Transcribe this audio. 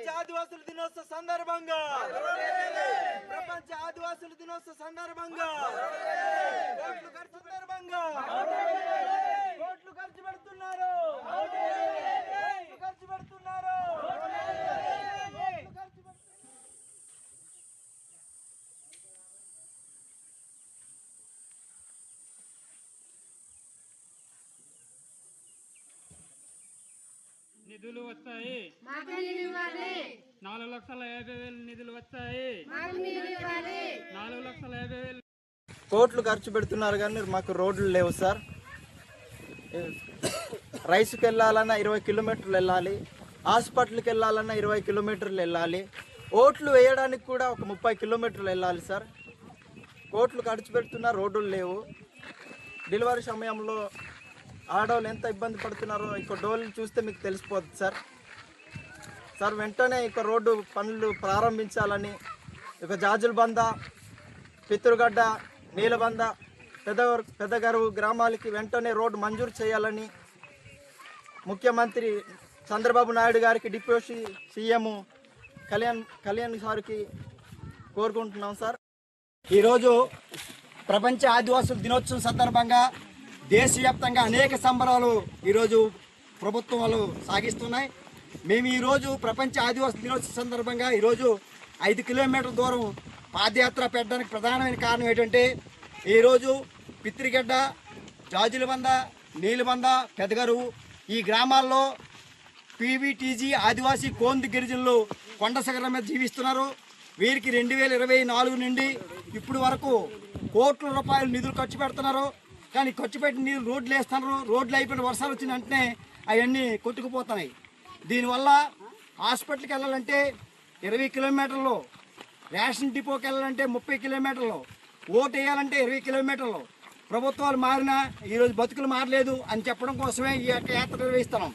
ప్రపంచ ఆదివాసుల దినోత్సవ సందర్భంగా ప్రపంచ ఆదివాసుల దినోత్సవ సందర్భంగా కోట్లు ఖర్చు సందర్భంగా కోట్లు ఖర్చు పెడుతున్నారు. నిధులు వస్తాయి, 4,50,000 నిధులు వచ్చాయి, 4,50,000 కోట్లు ఖర్చు పెడుతున్నారు కానీ మాకు రోడ్లు లేవు సార్. రైస్కి వెళ్ళాలన్నా 20 కిలోమీటర్లు వెళ్ళాలి, హాస్పిటల్కి వెళ్ళాలన్నా 20 కిలోమీటర్లు వెళ్ళాలి, ఓట్లు వేయడానికి కూడా ఒక 30 కిలోమీటర్లు వెళ్ళాలి సార్. కోట్లు ఖర్చు పెడుతున్నా రోడ్లు లేవు. డెలివరీ సమయంలో ఆడవాళ్ళు ఎంత ఇబ్బంది పడుతున్నారో ఇక డోర్లు చూస్తే మీకు తెలిసిపోతుంది సార్. సార్ వెంటనే ఇక రోడ్డు పనులు ప్రారంభించాలని, ఇక జాజులబంద, పిత్రుగడ్డ, నీలబంద, పెద్దగరువు గ్రామాలకి వెంటనే రోడ్డు మంజూరు చేయాలని ముఖ్యమంత్రి చంద్రబాబు నాయుడు గారికి, డిప్యూటీ సీఎం కళ్యాణ్ సార్కి కోరుకుంటున్నాం సార్. ఈరోజు ప్రపంచ ఆదివాసుల దినోత్సవం సందర్భంగా దేశవ్యాప్తంగా అనేక సంబరాలు ఈరోజు ప్రభుత్వాలు సాగిస్తున్నాయి. మేము ఈరోజు ప్రపంచ ఆదివాసుల దినోత్సవం సందర్భంగా ఈరోజు 5 కిలోమీటర్ల దూరం పాదయాత్ర పెట్టడానికి ప్రధానమైన కారణం ఏంటంటే, ఈరోజు పిత్రిగడ్డ, జాజులబంద, నీలబంద, పెదగరువు ఈ గ్రామాల్లో పీవీటీజీ ఆదివాసీ కోంది గిరిజనులు కొండ శిఖరం మీద జీవిస్తున్నారు. వీరికి 2024 నుండి ఇప్పుడు వరకు కోట్ల రూపాయలు నిధులు ఖర్చు పెడుతున్నారు. కానీ ఖర్చు పెట్టిన నీళ్ళు రోడ్లు వేస్తున్నారు. రోడ్లు అయిపోయిన వర్షాలు వచ్చిన వెంటనే అవన్నీ కొట్టుకుపోతున్నాయి. దీనివల్ల హాస్పిటల్కి వెళ్ళాలంటే 20 కిలోమీటర్లు, రేషన్ డిపోకి వెళ్ళాలంటే 30 కిలోమీటర్లు, ఓటు వేయాలంటే 20 కిలోమీటర్లు. ప్రభుత్వాలు మారినా ఈరోజు బతుకులు మారలేదు అని చెప్పడం కోసమే ఈ యొక్క యాత్ర నిర్వహిస్తున్నాం.